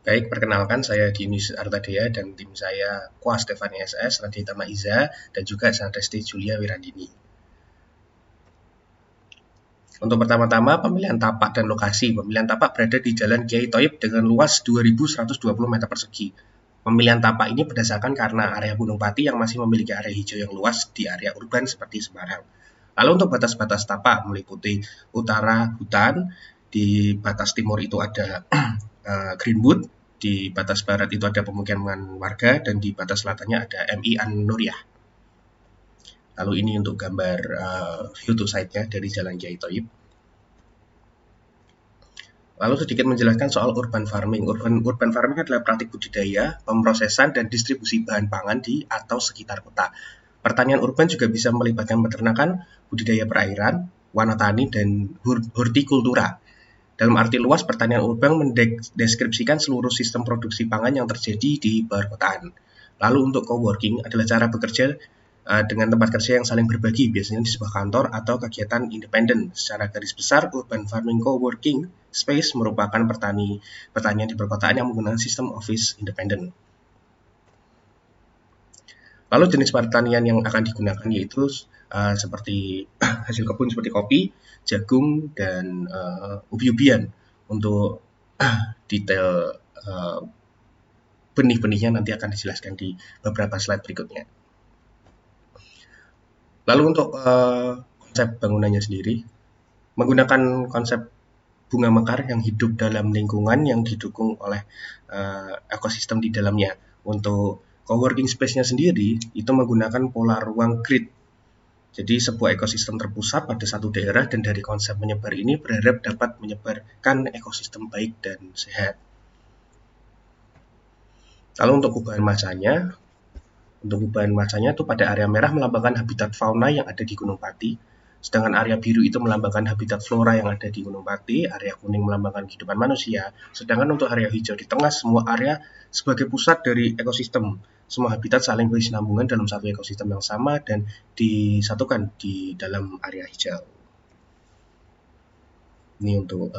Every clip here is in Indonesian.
Baik, perkenalkan saya Dinis Artadea dan tim saya Kwa Stefani SS, Radita Maiza, dan juga Sanresti Julia Wirandini. Untuk pertama-tama, pemilihan tapak dan lokasi. Pemilihan tapak berada di Jalan Kiai Thoib dengan luas 2.120 meter persegi. Pemilihan tapak ini berdasarkan karena area Gunung Pati yang masih memiliki area hijau yang luas di area urban seperti Semarang. Lalu untuk batas-batas tapak meliputi utara hutan, di batas timur itu ada Greenwood, di batas barat itu ada pemukiman warga, dan di batas selatannya ada MI An-Nuriyah. Lalu ini untuk gambar view to site-nya dari Jalan Kiai Thoib. Lalu sedikit menjelaskan soal urban farming. Urban farming adalah praktik budidaya, pemrosesan, dan distribusi bahan pangan di atau sekitar kota. Pertanian urban juga bisa melibatkan peternakan, budidaya perairan, wana tani, dan hortikultura. Dalam arti luas, pertanian urban mendeskripsikan seluruh sistem produksi pangan yang terjadi di perkotaan. Lalu untuk coworking adalah cara bekerja dengan tempat kerja yang saling berbagi, biasanya di sebuah kantor atau kegiatan independen. Secara garis besar, urban farming coworking space merupakan pertanian di perkotaan yang menggunakan sistem office independen. Lalu jenis pertanian yang akan digunakan yaitu seperti hasil kebun seperti kopi, jagung, dan ubi-ubian. Untuk detail benih-benihnya nanti akan dijelaskan di beberapa slide berikutnya. Lalu untuk konsep bangunannya sendiri, menggunakan konsep bunga mekar yang hidup dalam lingkungan yang didukung oleh ekosistem di dalamnya. Untuk coworking space-nya sendiri, itu menggunakan pola ruang grid. Jadi sebuah ekosistem terpusat pada satu daerah, dan dari konsep menyebar ini berharap dapat menyebarkan ekosistem baik dan sehat. Lalu untuk gubahan masanya, itu pada area merah melambangkan habitat fauna yang ada di Gunung Pati, sedangkan area biru itu melambangkan habitat flora yang ada di Gunung Pati, area kuning melambangkan kehidupan manusia, sedangkan untuk area hijau di tengah semua area sebagai pusat dari ekosistem. Semua habitat saling berkesinambungan dalam satu ekosistem yang sama dan disatukan di dalam area hijau. Ini untuk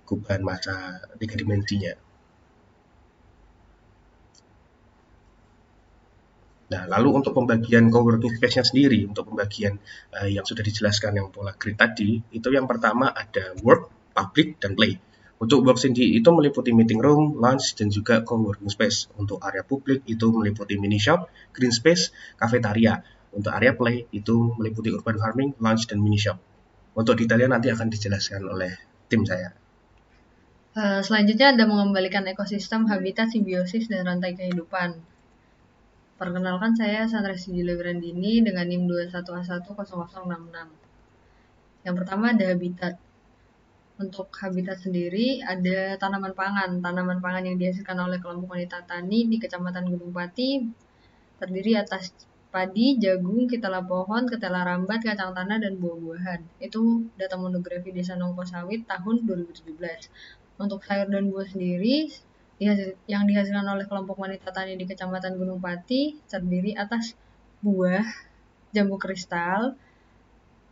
gubahan massa 3 dimensinya. Nah, lalu untuk pembagian coworking space-nya sendiri, untuk pembagian yang sudah dijelaskan yang pola grid tadi, itu yang pertama ada work, public, dan play. Untuk work sendiri itu meliputi meeting room, lounge, dan juga coworking space. Untuk area publik itu meliputi mini shop, green space, cafeteria. Untuk area play itu meliputi urban farming, lounge, dan mini shop. Untuk detailnya nanti akan dijelaskan oleh tim saya. Selanjutnya ada mengembalikan ekosistem, habitat, simbiosis, dan rantai kehidupan. Perkenalkan, saya Sanresti Julia Wirandini dengan NIM 21A10066. Yang pertama ada habitat. Untuk habitat sendiri ada tanaman pangan. Tanaman pangan yang dihasilkan oleh kelompok wanita tani di Kecamatan Gunung Pati terdiri atas padi, jagung, ketela pohon, ketela rambat, kacang tanah, dan buah-buahan. Itu data monografi Desa Nongko Sawit tahun 2017. Untuk sayur dan buah sendiri yang dihasilkan oleh kelompok wanita tani di Kecamatan Gunung Pati terdiri atas buah jambu kristal,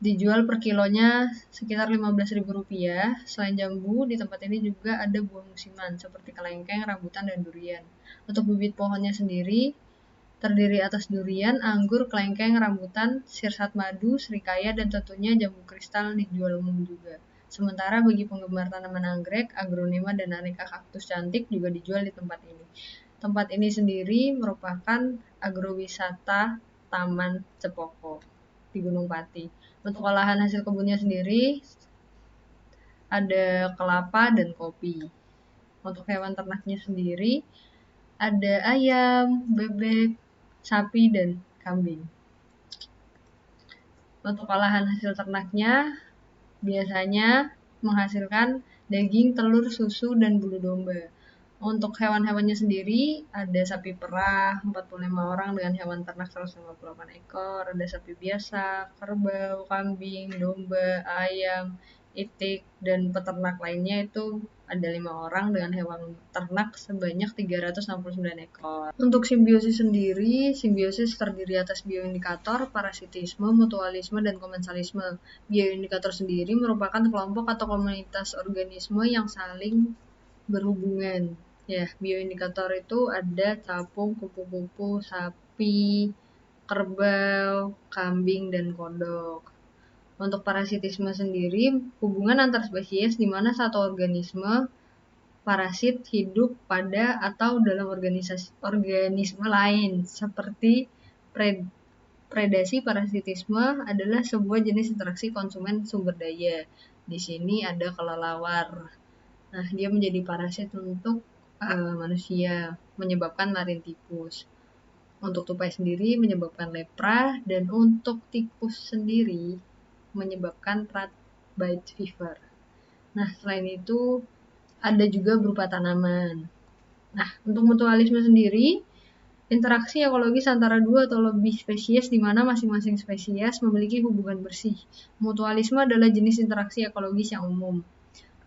dijual per kilonya sekitar Rp15.000. Selain jambu, di tempat ini juga ada buah musiman seperti kelengkeng, rambutan, dan durian. Untuk bibit pohonnya sendiri terdiri atas durian, anggur, kelengkeng, rambutan, sirsat madu, serikaya, dan tentunya jambu kristal dijual umum juga. Sementara bagi penggemar tanaman anggrek, aglonema, dan aneka kaktus cantik juga dijual di tempat ini. Tempat ini sendiri merupakan agrowisata Taman Cepoko di Gunung Pati. Untuk olahan hasil kebunnya sendiri ada kelapa dan kopi. Untuk hewan ternaknya sendiri ada ayam, bebek, sapi, dan kambing. Untuk olahan hasil ternaknya biasanya menghasilkan daging, telur, susu, dan bulu domba. Untuk hewan-hewannya sendiri ada sapi perah 45 orang dengan hewan ternak 158 ekor, ada sapi biasa, kerbau, kambing, domba, ayam, itik, dan peternak lainnya itu ada 5 orang dengan hewan ternak sebanyak 369 ekor. Untuk simbiosis sendiri, simbiosis terdiri atas bioindikator, parasitisme, mutualisme, dan komensalisme. Bioindikator sendiri merupakan kelompok atau komunitas organisme yang saling berhubungan. Ya, bioindikator itu ada capung, kupu-kupu, sapi, kerbau, kambing, dan kodok. Untuk parasitisme sendiri, hubungan antar spesies di mana satu organisme parasit hidup pada atau dalam organisme lain, seperti predasi. Parasitisme adalah sebuah jenis interaksi konsumen sumber daya. Di sini ada kelelawar. Nah, dia menjadi parasit untuk manusia, menyebabkan larintikus. Untuk tupai sendiri menyebabkan lepra, dan untuk tikus sendiri menyebabkan rat bite fever. Nah, selain itu ada juga berupa tanaman. Nah, untuk mutualisme sendiri, interaksi ekologis antara dua atau lebih spesies di mana masing-masing spesies memiliki hubungan bersih. Mutualisme adalah jenis interaksi ekologis yang umum.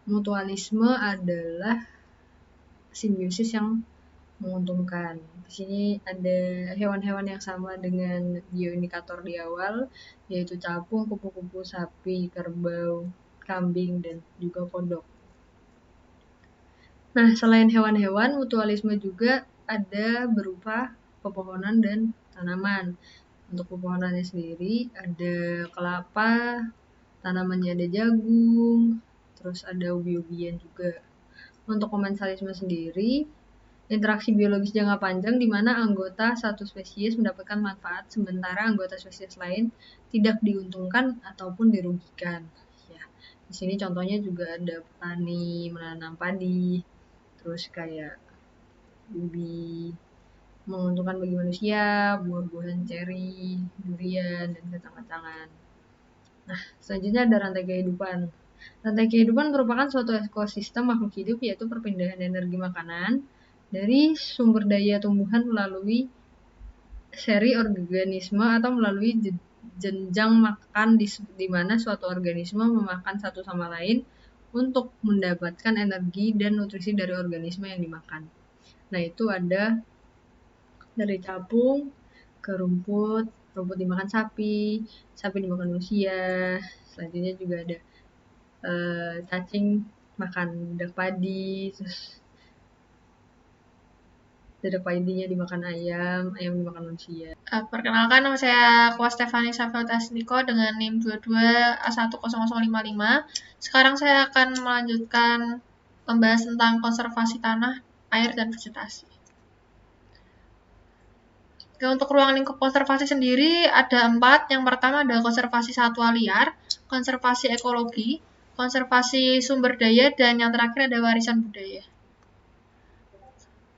Mutualisme adalah simbiosis yang menguntungkan. Di sini ada hewan-hewan yang sama dengan bioindikator di awal, yaitu capung, kupu-kupu, sapi, kerbau, kambing, dan juga kodok. Nah, selain hewan-hewan, mutualisme juga ada berupa pepohonan dan tanaman. Untuk pepohonannya sendiri ada kelapa, tanamannya ada jagung, terus ada ubi-ubian juga. Untuk komensalisme sendiri, interaksi biologis jangka panjang di mana anggota satu spesies mendapatkan manfaat sementara anggota spesies lain tidak diuntungkan ataupun dirugikan. Ya, di sini contohnya juga ada petani menanam padi, terus kayak ubi menguntungkan bagi manusia, buah-buahan ceri, durian, dan kacang-kacangan. Nah, selanjutnya ada rantai kehidupan. Rantai kehidupan merupakan suatu ekosistem makhluk hidup, yaitu perpindahan energi makanan dari sumber daya tumbuhan melalui seri organisme atau melalui jenjang makan di mana suatu organisme memakan satu sama lain untuk mendapatkan energi dan nutrisi dari organisme yang dimakan. Nah, itu ada dari capung ke rumput, rumput dimakan sapi, sapi dimakan manusia. Selanjutnya juga ada cacing makan dedak padi, terus dedak padinya dimakan ayam, ayam dimakan manusia. Perkenalkan, nama saya Kuas Stefani Safiatasniko dengan NIM 22A10055. Sekarang saya akan melanjutkan membahas tentang konservasi tanah, air, dan vegetasi. Oke, untuk ruang lingkup konservasi sendiri ada 4. Yang pertama ada konservasi satwa liar, konservasi ekologi, konservasi sumber daya, dan yang terakhir ada warisan budaya.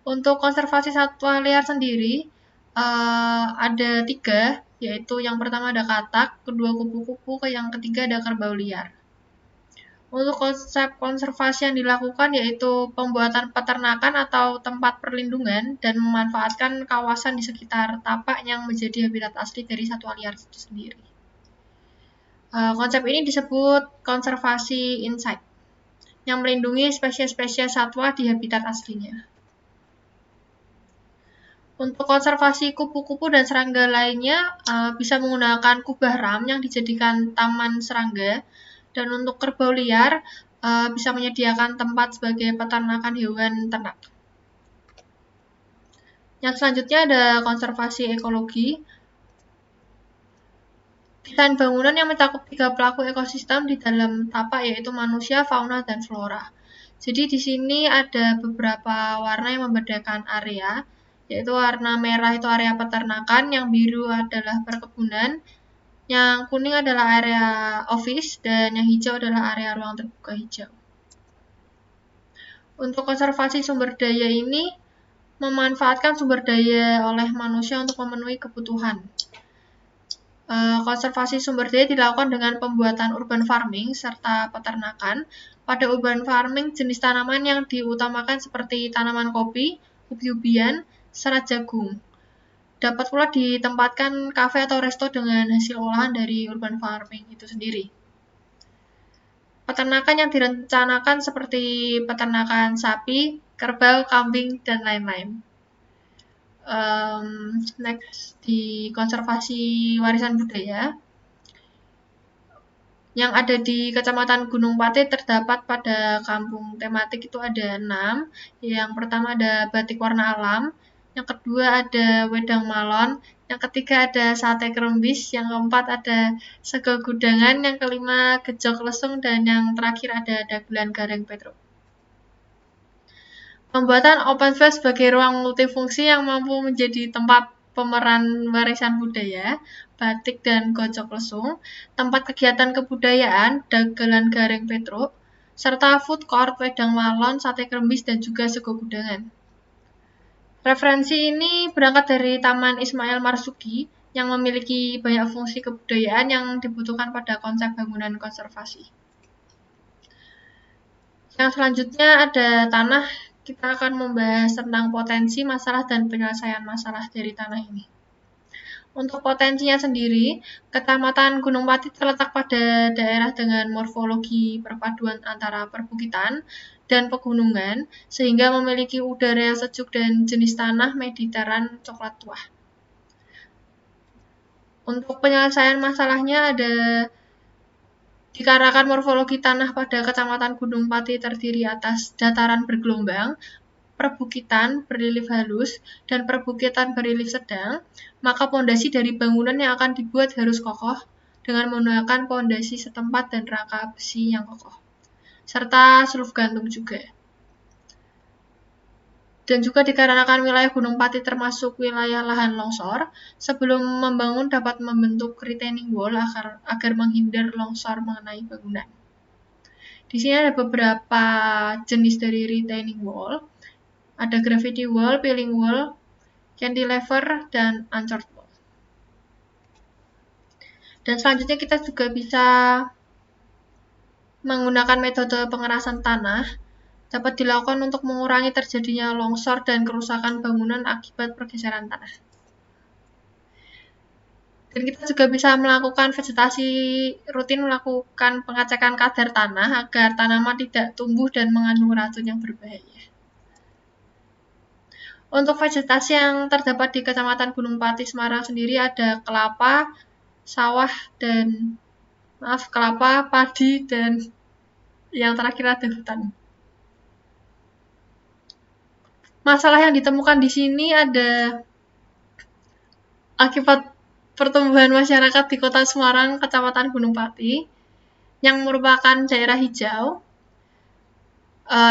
Untuk konservasi satwa liar sendiri, ada 3, yaitu yang pertama ada katak, kedua kupu-kupu, yang ketiga ada kerbau liar. Untuk konsep konservasi yang dilakukan yaitu pembuatan peternakan atau tempat perlindungan dan memanfaatkan kawasan di sekitar tapak yang menjadi habitat asli dari satwa liar itu sendiri. Konsep ini disebut konservasi in-site, yang melindungi spesies-spesies satwa di habitat aslinya. Untuk konservasi kupu-kupu dan serangga lainnya bisa menggunakan kubah ram yang dijadikan taman serangga, dan untuk kerbau liar bisa menyediakan tempat sebagai peternakan hewan ternak. Yang selanjutnya ada konservasi ekologi. Desain bangunan yang mencakup 3 pelaku ekosistem di dalam tapak yaitu manusia, fauna, dan flora. Jadi di sini ada beberapa warna yang membedakan area, yaitu warna merah itu area peternakan, yang biru adalah perkebunan, yang kuning adalah area office, dan yang hijau adalah area ruang terbuka hijau. Untuk konservasi sumber daya ini memanfaatkan sumber daya oleh manusia untuk memenuhi kebutuhan. Konservasi sumber daya dilakukan dengan pembuatan urban farming serta peternakan. Pada urban farming, jenis tanaman yang diutamakan seperti tanaman kopi, ubi-ubian, serat jagung. Dapat pula ditempatkan kafe atau resto dengan hasil olahan dari urban farming itu sendiri. Peternakan yang direncanakan seperti peternakan sapi, kerbau, kambing, dan lain-lain. Next, di konservasi warisan budaya. yang ada di Kecamatan Gunung Pati terdapat pada kampung tematik itu ada 6. Yang pertama ada batik warna alam, yang kedua ada wedang malon, yang ketiga ada sate kerembis, yang keempat ada sego gudangan, yang kelima gejok lesung, dan yang terakhir ada dagelan gareng Petro. Pembuatan open space sebagai ruang multifungsi yang mampu menjadi tempat pemeran warisan budaya, batik dan gojok lesung, tempat kegiatan kebudayaan, dagelan gareng Petro, serta food court, wedang malon, sate kerembis, dan juga sego gudangan. Referensi ini berangkat dari Taman Ismail Marzuki yang memiliki banyak fungsi kebudayaan yang dibutuhkan pada konsep bangunan konservasi. Yang selanjutnya ada tanah. Kita akan membahas tentang potensi, masalah, dan penyelesaian masalah dari tanah ini. Untuk potensinya sendiri, Kecamatan Gunung Pati terletak pada daerah dengan morfologi perpaduan antara perbukitan dan pegunungan, sehingga memiliki udara yang sejuk dan jenis tanah mediteran coklat tua. Untuk penyelesaian masalahnya ada dikarenakan morfologi tanah pada Kecamatan Gunung Pati terdiri atas dataran bergelombang, perbukitan berrelief halus, dan perbukitan berrelief sedang, maka pondasi dari bangunan yang akan dibuat harus kokoh dengan menggunakan pondasi setempat dan rangka besi yang kokoh, serta seluf gantung juga. Dan juga dikarenakan wilayah Gunung Pati termasuk wilayah lahan longsor, sebelum membangun dapat membentuk retaining wall agar menghindar longsor mengenai bangunan. Di sini ada beberapa jenis dari retaining wall. Ada gravity wall, peeling wall, cantilever, dan anchored wall. Dan selanjutnya kita juga bisa menggunakan metode pengerasan tanah. Dapat dilakukan untuk mengurangi terjadinya longsor dan kerusakan bangunan akibat pergeseran tanah. Dan kita juga bisa melakukan vegetasi rutin, melakukan pengecekan kadar tanah agar tanaman tidak tumbuh dan mengandung racun yang berbahaya. Untuk vegetasi yang terdapat di Kecamatan Gunung Pati, Semarang sendiri ada kelapa, sawah, kelapa, padi, dan yang terakhir ada hutan. Masalah yang ditemukan di sini ada akibat pertumbuhan masyarakat di Kota Semarang, Kecamatan Gunung Pati, yang merupakan daerah hijau.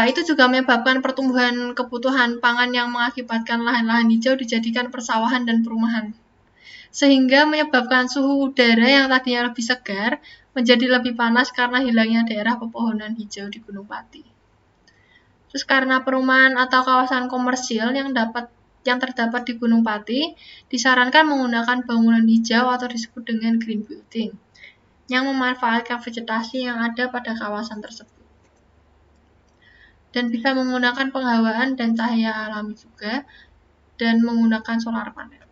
Itu juga menyebabkan pertumbuhan kebutuhan pangan yang mengakibatkan lahan-lahan hijau dijadikan persawahan dan perumahan. Sehingga menyebabkan suhu udara yang tadinya lebih segar menjadi lebih panas karena hilangnya daerah pepohonan hijau di Gunung Pati. Terus karena perumahan atau kawasan komersil yang terdapat di Gunung Pati, disarankan menggunakan bangunan hijau atau disebut dengan green building, yang memanfaatkan vegetasi yang ada pada kawasan tersebut. Dan bisa menggunakan penghawaan dan cahaya alami juga, dan menggunakan solar panel.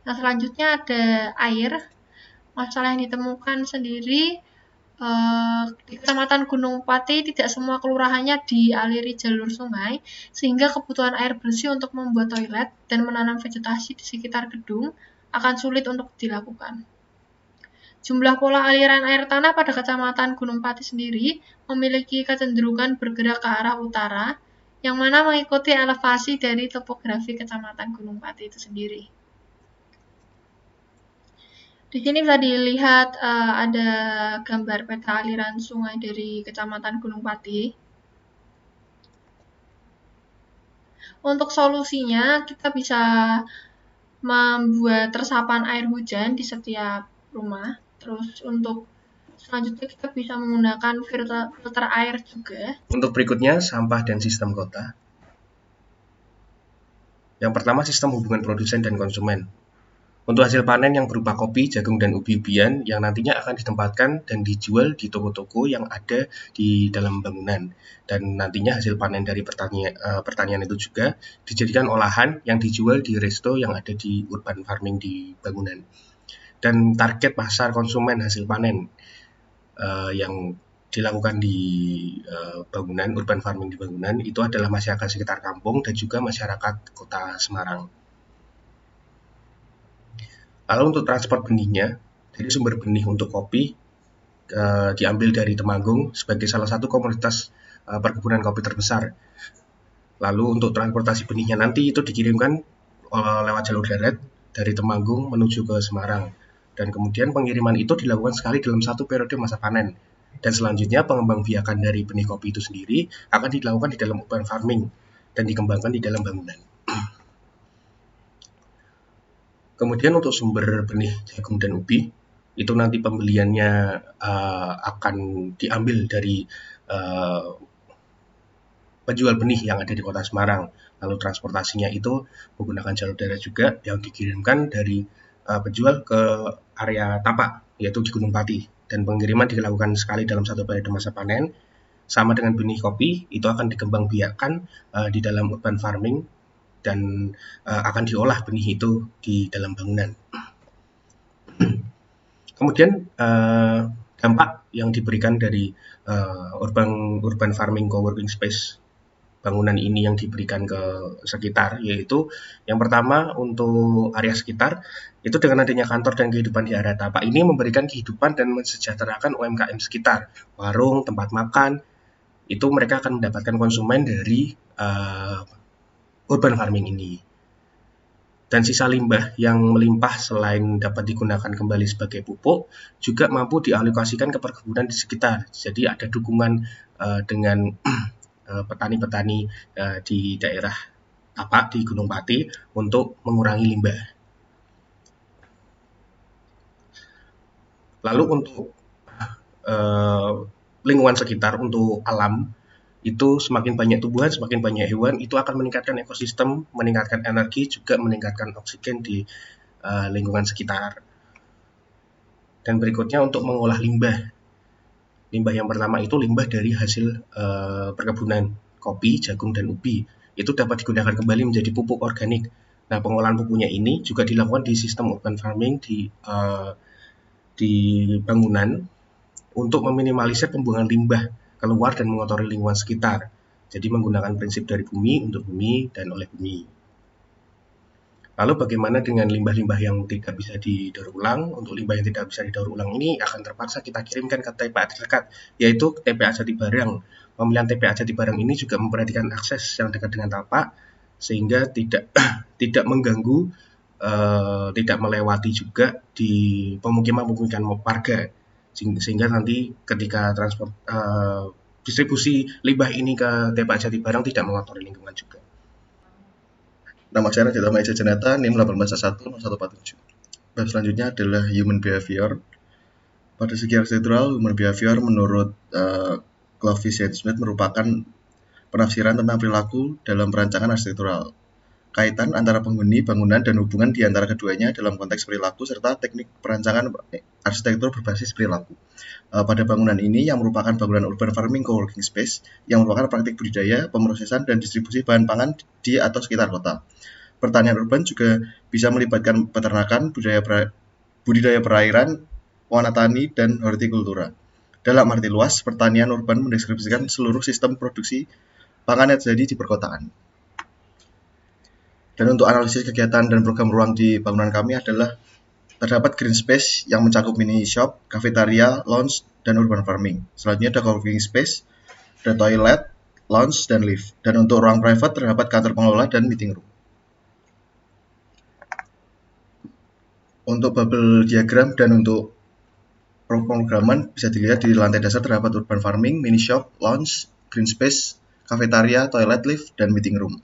Nah, selanjutnya ada air. Masalah yang ditemukan sendiri, di Kecamatan Gunung Pati tidak semua kelurahannya dialiri jalur sungai, sehingga kebutuhan air bersih untuk membuat toilet dan menanam vegetasi di sekitar gedung akan sulit untuk dilakukan. Jumlah pola aliran air tanah pada Kecamatan Gunung Pati sendiri memiliki kecenderungan bergerak ke arah utara, yang mana mengikuti elevasi dari topografi Kecamatan Gunung Pati itu sendiri. Di sini bisa dilihat ada gambar peta aliran sungai dari Kecamatan Gunung Pati. Untuk solusinya, kita bisa membuat resapan air hujan di setiap rumah. Terus untuk selanjutnya kita bisa menggunakan filter air juga. Untuk berikutnya, sampah dan sistem kota. Yang pertama, sistem hubungan produsen dan konsumen. Untuk hasil panen yang berupa kopi, jagung, dan ubi-ubian yang nantinya akan ditempatkan dan dijual di toko-toko yang ada di dalam bangunan. Dan nantinya hasil panen dari pertanian itu juga dijadikan olahan yang dijual di resto yang ada di urban farming di bangunan. Dan target pasar konsumen hasil panen yang dilakukan di bangunan, urban farming di bangunan, itu adalah masyarakat sekitar kampung dan juga masyarakat Kota Semarang. Lalu untuk transport benihnya, dari sumber benih untuk kopi diambil dari Temanggung sebagai salah satu komoditas perkebunan kopi terbesar. Lalu untuk transportasi benihnya nanti itu dikirimkan lewat jalur darat dari Temanggung menuju ke Semarang. Dan kemudian pengiriman itu dilakukan sekali dalam satu periode masa panen. Dan selanjutnya pengembangbiakan dari benih kopi itu sendiri akan dilakukan di dalam urban farming dan dikembangkan di dalam bangunan. Kemudian untuk sumber benih jagung dan ubi, itu nanti pembeliannya akan diambil dari penjual benih yang ada di kota Semarang. Lalu transportasinya itu menggunakan jalur darat juga yang dikirimkan dari penjual ke area tapak, yaitu di Gunung Pati. Dan pengiriman dilakukan sekali dalam satu periode masa panen. Sama dengan benih kopi, itu akan dikembangbiakkan di dalam urban farming dan akan diolah benih itu di dalam bangunan. Kemudian dampak yang diberikan dari urban farming co-working space bangunan ini yang diberikan ke sekitar, yaitu yang pertama untuk area sekitar, itu dengan adanya kantor dan kehidupan di area tapak ini memberikan kehidupan dan mensejahterakan UMKM sekitar, warung, tempat makan, itu mereka akan mendapatkan konsumen dari urban farming ini. Dan sisa limbah yang melimpah selain dapat digunakan kembali sebagai pupuk, juga mampu dialokasikan ke perkebunan di sekitar. Jadi ada dukungan dengan petani-petani di daerah tapak di Gunung Pati untuk mengurangi limbah. Lalu untuk lingkungan sekitar, untuk alam, itu semakin banyak tumbuhan, semakin banyak hewan, itu akan meningkatkan ekosistem, meningkatkan energi, juga meningkatkan oksigen di lingkungan sekitar. Dan berikutnya untuk mengolah limbah. Limbah yang pertama itu limbah dari hasil perkebunan kopi, jagung, dan ubi. Itu dapat digunakan kembali menjadi pupuk organik. Nah, pengolahan pupuknya ini juga dilakukan di sistem urban farming di bangunan untuk meminimalisir pembuangan limbah keluar dan mengotori lingkungan sekitar. Jadi menggunakan prinsip dari bumi, untuk bumi, dan oleh bumi. Lalu bagaimana dengan limbah-limbah yang tidak bisa didaur ulang? Untuk limbah yang tidak bisa didaur ulang ini akan terpaksa kita kirimkan ke TPA terdekat, yaitu TPA Jatibarang. Pemilihan TPA Jatibarang ini juga memperhatikan akses yang dekat dengan tapak, sehingga tidak mengganggu, tidak melewati juga di pemukiman-pemukiman warga, sehingga nanti ketika distribusi limbah ini ke TPA Jatibarang tidak mengotori lingkungan juga. Nama saya Raditya Maija Janata, NIM 18110147. Bab selanjutnya adalah human behavior. Pada segi arsitektural, human behavior menurut Clovis Smith merupakan penafsiran tentang perilaku dalam perancangan arsitektural. Kaitan antara penghuni, bangunan, dan hubungan di antara keduanya dalam konteks perilaku serta teknik perancangan arsitektur berbasis perilaku. Pada bangunan ini yang merupakan bangunan urban farming co-working space yang merupakan praktik budidaya, pemrosesan, dan distribusi bahan pangan di atau sekitar kota. Pertanian urban juga bisa melibatkan peternakan, budidaya perairan, warna tani, dan hortikultura. Dalam arti luas, pertanian urban mendeskripsikan seluruh sistem produksi pangan yang terjadi di perkotaan. Dan untuk analisis kegiatan dan program ruang di bangunan kami adalah terdapat green space yang mencakup mini shop, cafeteria, lounge, dan urban farming. Selanjutnya ada co-working space, ada toilet, lounge, dan lift. Dan untuk ruang private terdapat kantor pengelola dan meeting room. Untuk bubble diagram dan untuk pemrograman bisa dilihat di lantai dasar terdapat urban farming, mini shop, lounge, green space, cafeteria, toilet, lift, dan meeting room.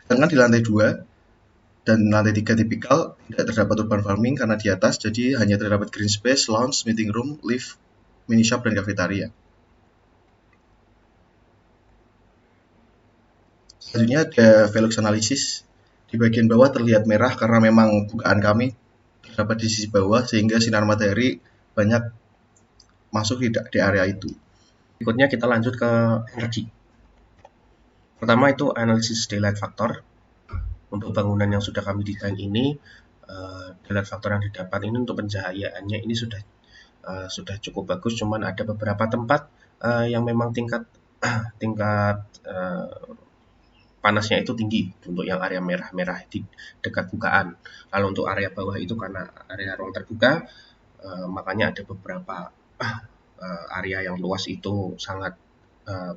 Sedangkan di lantai 2 dan lantai 3 tipikal tidak terdapat urban farming karena di atas, jadi hanya terdapat green space, lounge, meeting room, lift, mini shop, dan cafeteria. Selanjutnya ada Velux analysis. Di bagian bawah terlihat merah karena memang bukaan kami terdapat di sisi bawah sehingga sinar matahari banyak masuk di area itu. Berikutnya kita lanjut ke energi. Pertama itu analisis daylight factor. Untuk bangunan yang sudah kami desain ini, daylight factor yang didapat ini untuk pencahayaannya ini sudah cukup bagus. Cuman ada beberapa tempat yang memang tingkat panasnya itu tinggi untuk yang area merah-merah di dekat bukaan. Kalau untuk area bawah itu karena area ruang terbuka, makanya ada beberapa area yang luas itu sangat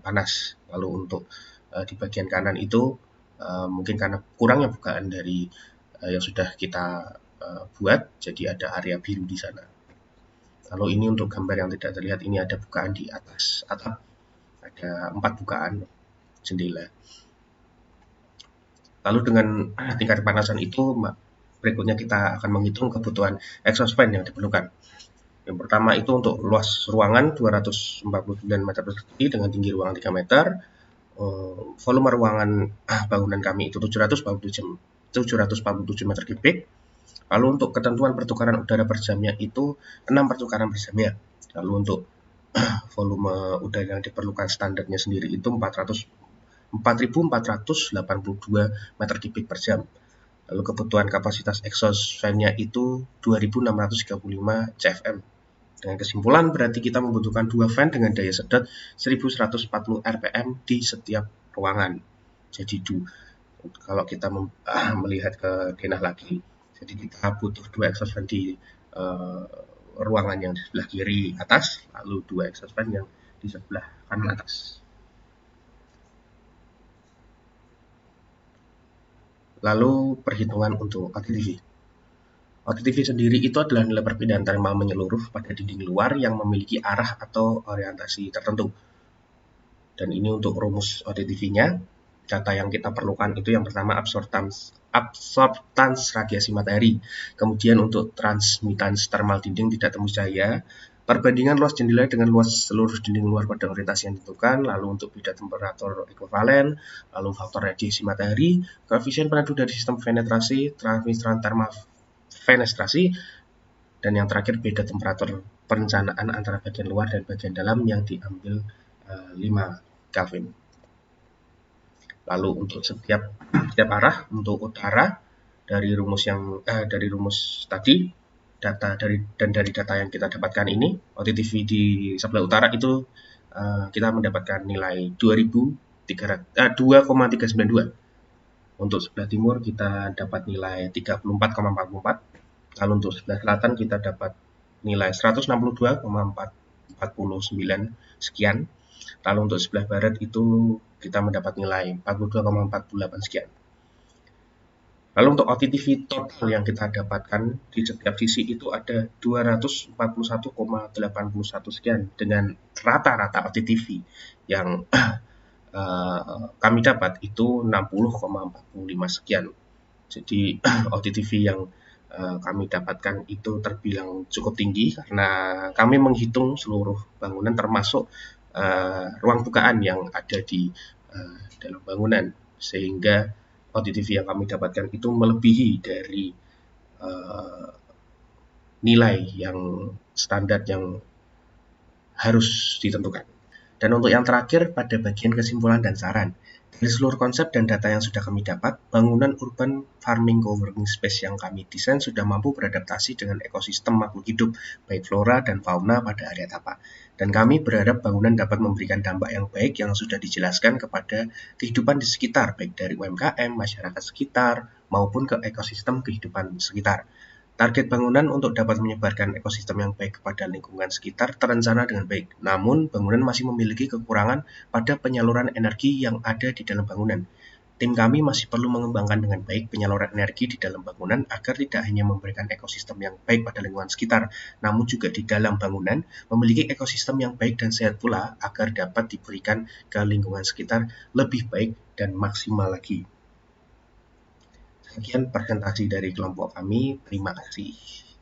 panas. Lalu untuk di bagian kanan itu mungkin karena kurangnya bukaan dari yang sudah kita buat, jadi ada area biru di sana. Lalu ini untuk gambar yang tidak terlihat, ini ada bukaan di atas atap, ada 4 bukaan jendela. Lalu dengan tingkat kepanasan itu, berikutnya kita akan menghitung kebutuhan exhaust fan yang diperlukan. Yang pertama itu untuk luas ruangan 249 meter persegi dengan tinggi ruangan 3 meter. Volume ruangan bangunan kami itu 747 meter kubik. Lalu untuk ketentuan pertukaran udara per jamnya itu 6 pertukaran per jamnya. Lalu untuk volume udara yang diperlukan standarnya sendiri itu 4.482 meter kubik per jam. Lalu kebutuhan kapasitas exhaust fan-nya itu 2.635 CFM. Dengan kesimpulan berarti kita membutuhkan 2 fan dengan daya sedot 1140 rpm di setiap ruangan. Jadi kalau kita melihat ke denah lagi, jadi kita butuh 2 exhaust fan di ruangan yang di sebelah kiri atas, lalu 2 exhaust fan yang di sebelah kanan atas. Lalu perhitungan untuk OTTV. OTTV sendiri itu adalah nilai perpindahan termal menyeluruh pada dinding luar yang memiliki arah atau orientasi tertentu. Dan ini untuk rumus OTTV-nya. Data yang kita perlukan itu yang pertama absorptans radiasi matahari. Kemudian untuk transmitans termal dinding tidak tembus cahaya. Perbandingan luas jendela dengan luas seluruh dinding luar pada orientasi yang ditentukan. Lalu untuk beda temperatur ekuivalen. Lalu faktor radiasi matahari. Koefisien penentu dari sistem penetrasi, transmisiran termal fenestrasi, dan yang terakhir beda temperatur perencanaan antara bagian luar dan bagian dalam yang diambil 5 Kelvin. Lalu untuk setiap arah, untuk utara dari rumus tadi, dari data yang kita dapatkan ini, OTTV di sebelah utara itu kita mendapatkan nilai 2,392. Untuk sebelah timur kita dapat nilai 34,44. Lalu untuk sebelah selatan kita dapat nilai 162,49 sekian. Lalu untuk sebelah barat itu kita mendapat nilai 42,48 sekian. Lalu untuk OTTV total yang kita dapatkan di setiap sisi itu ada 241,81 sekian, dengan rata-rata OTTV yang kami dapat itu 60,45 sekian. Jadi OTTV yang kami dapatkan itu terbilang cukup tinggi karena kami menghitung seluruh bangunan termasuk ruang bukaan yang ada di dalam bangunan, sehingga OTTV yang kami dapatkan itu melebihi dari nilai yang standar yang harus ditentukan. Dan untuk yang terakhir pada bagian kesimpulan dan saran, dari seluruh konsep dan data yang sudah kami dapat, bangunan urban farming coworking space yang kami desain sudah mampu beradaptasi dengan ekosistem makhluk hidup, baik flora dan fauna pada area tapak. Dan kami berharap bangunan dapat memberikan dampak yang baik yang sudah dijelaskan kepada kehidupan di sekitar, baik dari UMKM, masyarakat sekitar, maupun ke ekosistem kehidupan sekitar. Target bangunan untuk dapat menyebarkan ekosistem yang baik kepada lingkungan sekitar terencana dengan baik, namun bangunan masih memiliki kekurangan pada penyaluran energi yang ada di dalam bangunan. Tim kami masih perlu mengembangkan dengan baik penyaluran energi di dalam bangunan agar tidak hanya memberikan ekosistem yang baik pada lingkungan sekitar, namun juga di dalam bangunan memiliki ekosistem yang baik dan sehat pula agar dapat diberikan ke lingkungan sekitar lebih baik dan maksimal lagi. Sekian presentasi dari kelompok kami. Terima kasih.